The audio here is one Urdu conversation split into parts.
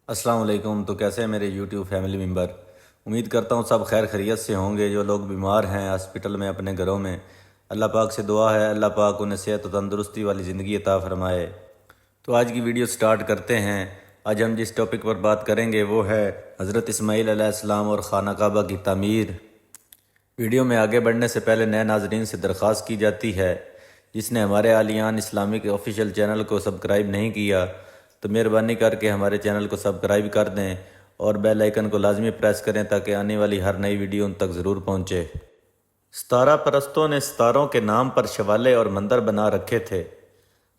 السلام علیکم۔ تو کیسے ہیں میرے یوٹیوب فیملی ممبر؟ امید کرتا ہوں سب خیر خیریت سے ہوں گے۔ جو لوگ بیمار ہیں ہاسپٹل میں، اپنے گھروں میں، اللہ پاک سے دعا ہے اللہ پاک انہیں صحت و تندرستی والی زندگی عطا فرمائے۔ تو آج کی ویڈیو سٹارٹ کرتے ہیں۔ آج ہم جس ٹاپک پر بات کریں گے وہ ہے حضرت اسماعیل علیہ السلام اور خانہ کعبہ کی تعمیر۔ ویڈیو میں آگے بڑھنے سے پہلے نئے ناظرین سے درخواست کی جاتی ہے، جس نے ہمارے عالیان اسلامک آفیشیل چینل کو سبسکرائب نہیں کیا تو مہربانی کر کے ہمارے چینل کو سبسکرائب کر دیں اور بیل آئیکن کو لازمی پریس کریں تاکہ آنے والی ہر نئی ویڈیو ان تک ضرور پہنچے۔ ستارہ پرستوں نے ستاروں کے نام پر شوالے اور مندر بنا رکھے تھے۔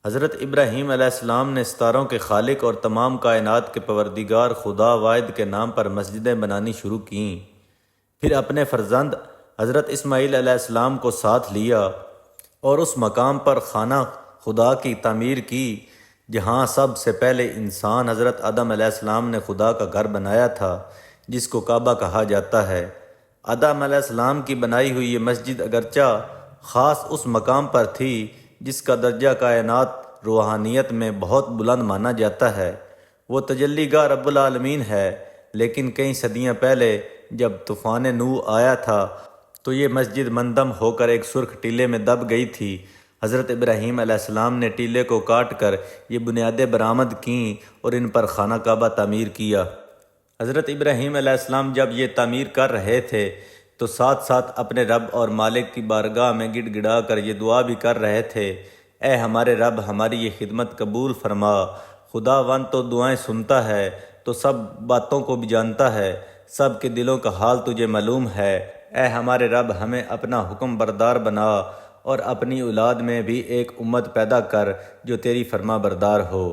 حضرت ابراہیم علیہ السلام نے ستاروں کے خالق اور تمام کائنات کے پروردگار خدا واحد کے نام پر مسجدیں بنانی شروع کیں۔ پھر اپنے فرزند حضرت اسماعیل علیہ السلام کو ساتھ لیا اور اس مقام پر خانہ خدا کی تعمیر کی جہاں سب سے پہلے انسان حضرت آدم علیہ السلام نے خدا کا گھر بنایا تھا، جس کو کعبہ کہا جاتا ہے۔ آدم علیہ السلام کی بنائی ہوئی یہ مسجد اگرچہ خاص اس مقام پر تھی جس کا درجہ کائنات روحانیت میں بہت بلند مانا جاتا ہے، وہ تجلی گاہ رب العالمین ہے، لیکن کئی صدیاں پہلے جب طوفان نوح آیا تھا تو یہ مسجد منہدم ہو کر ایک سرخ ٹیلے میں دب گئی تھی۔ حضرت ابراہیم علیہ السلام نے ٹیلے کو کاٹ کر یہ بنیادیں برآمد کیں اور ان پر خانہ کعبہ تعمیر کیا۔ حضرت ابراہیم علیہ السلام جب یہ تعمیر کر رہے تھے تو ساتھ ساتھ اپنے رب اور مالک کی بارگاہ میں گڑ گڑا کر یہ دعا بھی کر رہے تھے، اے ہمارے رب، ہماری یہ خدمت قبول فرما۔ خداوند تو دعائیں سنتا ہے، تو سب باتوں کو بھی جانتا ہے، سب کے دلوں کا حال تجھے معلوم ہے۔ اے ہمارے رب، ہمیں اپنا حکم بردار بنا اور اپنی اولاد میں بھی ایک امت پیدا کر جو تیری فرما بردار ہو۔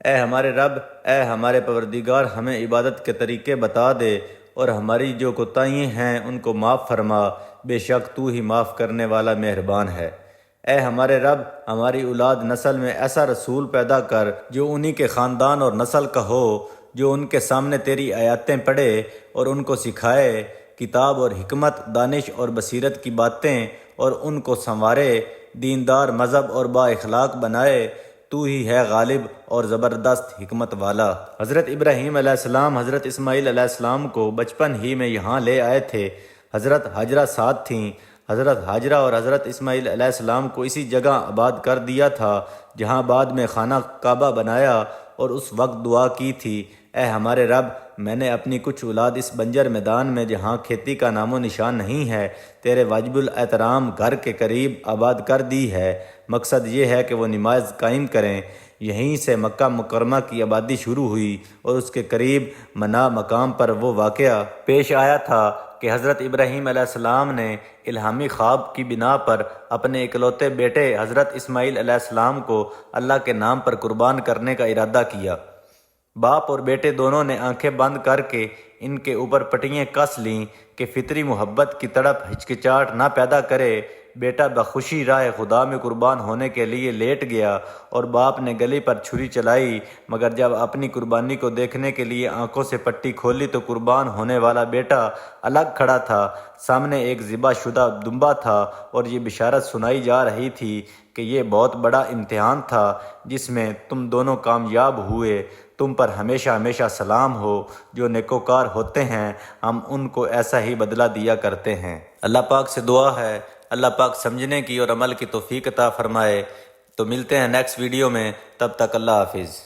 اے ہمارے رب، اے ہمارے پروردگار، ہمیں عبادت کے طریقے بتا دے اور ہماری جو کوتاہیاں ہیں ان کو معاف فرما، بے شک تو ہی معاف کرنے والا مہربان ہے۔ اے ہمارے رب، ہماری اولاد نسل میں ایسا رسول پیدا کر جو انہی کے خاندان اور نسل کا ہو، جو ان کے سامنے تیری آیاتیں پڑھے اور ان کو سکھائے، کتاب اور حکمت، دانش اور بصیرت کی باتیں، اور ان کو سنوارے، دیندار، مذہب اور با اخلاق بنائے۔ تو ہی ہے غالب اور زبردست حکمت والا۔ حضرت ابراہیم علیہ السلام حضرت اسماعیل علیہ السلام کو بچپن ہی میں یہاں لے آئے تھے۔ حضرت ہاجرہ ساتھ تھیں۔ حضرت ہاجرہ اور حضرت اسماعیل علیہ السلام کو اسی جگہ آباد کر دیا تھا جہاں بعد میں خانہ کعبہ بنایا، اور اس وقت دعا کی تھی، اے ہمارے رب، میں نے اپنی کچھ اولاد اس بنجر میدان میں جہاں کھیتی کا نام و نشان نہیں ہے، تیرے واجب الاحترام گھر کے قریب آباد کر دی ہے۔ مقصد یہ ہے کہ وہ نماز قائم کریں۔ یہیں سے مکہ مکرمہ کی آبادی شروع ہوئی اور اس کے قریب منا مقام پر وہ واقعہ پیش آیا تھا کہ حضرت ابراہیم علیہ السلام نے الہامی خواب کی بنا پر اپنے اکلوتے بیٹے حضرت اسماعیل علیہ السلام کو اللہ کے نام پر قربان کرنے کا ارادہ کیا۔ باپ اور بیٹے دونوں نے آنکھیں بند کر کے ان کے اوپر پٹیاں کس لیں کہ فطری محبت کی تڑپ ہچکچاہٹ نہ پیدا کرے۔ بیٹا بخوشی راہ خدا میں قربان ہونے کے لیے لیٹ گیا اور باپ نے گلی پر چھری چلائی، مگر جب اپنی قربانی کو دیکھنے کے لیے آنکھوں سے پٹی کھولی تو قربان ہونے والا بیٹا الگ کھڑا تھا، سامنے ایک ذبح شدہ دمبا تھا، اور یہ بشارت سنائی جا رہی تھی کہ یہ بہت بڑا امتحان تھا جس میں تم دونوں کامیاب ہوئے۔ تم پر ہمیشہ ہمیشہ سلام ہو، جو نیکوکار ہوتے ہیں ہم ان کو ایسا ہی بدلہ دیا کرتے ہیں۔ اللہ پاک سے دعا ہے اللہ پاک سمجھنے کی اور عمل کی توفیق عطا فرمائے۔ تو ملتے ہیں نیکسٹ ویڈیو میں، تب تک اللہ حافظ۔